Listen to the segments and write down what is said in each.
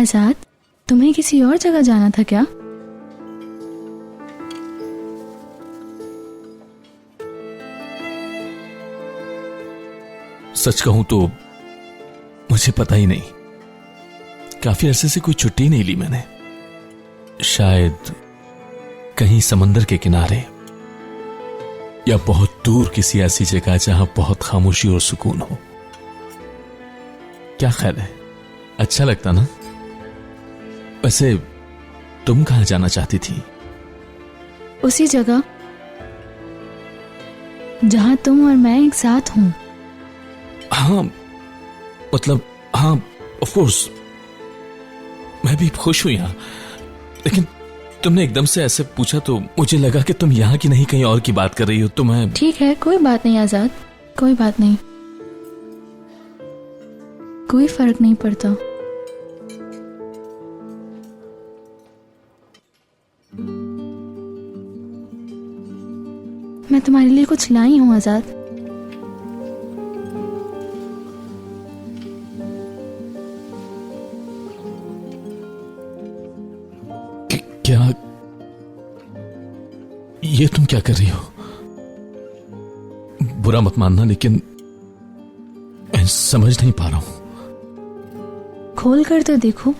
आजाद, तुम्हें किसी और जगह जाना था क्या? सच कहूं तो मुझे पता ही नहीं। काफी अरसे से कोई छुट्टी नहीं ली मैंने। शायद कहीं समंदर के किनारे या बहुत दूर किसी ऐसी जगह जहां बहुत खामोशी और सुकून हो। क्या ख्याल है? अच्छा लगता ना? वैसे तुम कहां जाना चाहती थी? उसी जगह जहां तुम और मैं एक साथ हूं। हाँ, मतलब हाँ, ऑफ कोर्स मैं भी खुश हूं यहां, लेकिन तुमने एकदम से ऐसे पूछा तो मुझे लगा कि तुम यहां की नहीं कहीं और की बात कर रही हो। तो मैं ठीक है, कोई बात नहीं आजाद, कोई बात नहीं, कोई फर्क नहीं पड़ता। मैं तुम्हारे लिए कुछ लाई हूं आजाद। क्या ये तुम क्या कर रही हो? बुरा मत मानना, लेकिन मैं समझ नहीं पा रहा हूं। खोल कर तो देखो।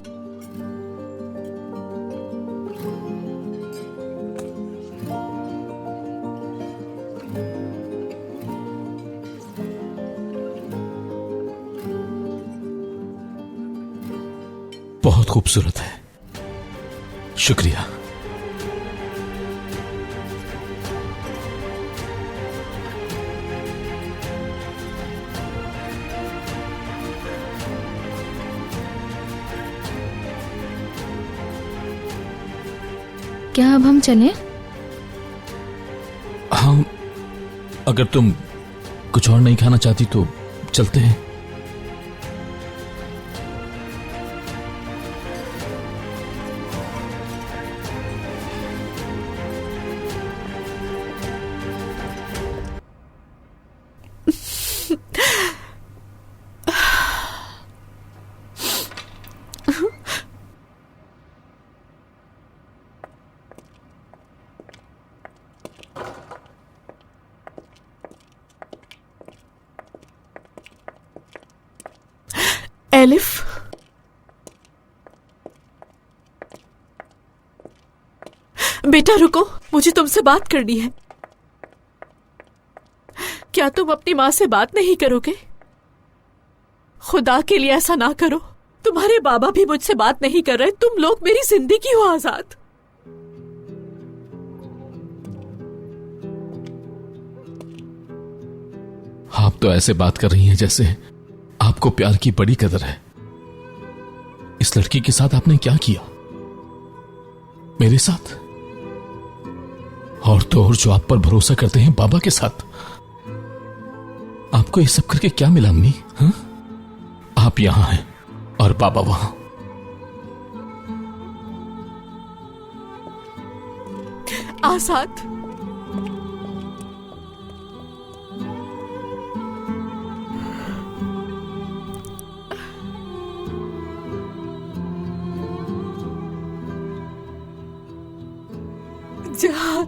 बहुत खूबसूरत है, शुक्रिया। क्या अब हम चलें? हाँ, अगर तुम कुछ और नहीं खाना चाहती तो चलते हैं। एलिफ, बेटा रुको, मुझे तुमसे बात करनी है। क्या तुम अपनी माँ से बात नहीं करोगे? खुदा के लिए ऐसा ना करो। तुम्हारे बाबा भी मुझसे बात नहीं कर रहे। तुम लोग मेरी जिंदगी हो आजाद। आप तो ऐसे बात कर रही हैं जैसे आपको प्यार की बड़ी कदर है। इस लड़की के साथ आपने क्या किया? मेरे साथ और तो और जो आप पर भरोसा करते हैं बाबा के साथ। आपको ये सब करके क्या मिला अम्मी? हाँ? आप यहां हैं और बाबा वहां। आजाद, जहां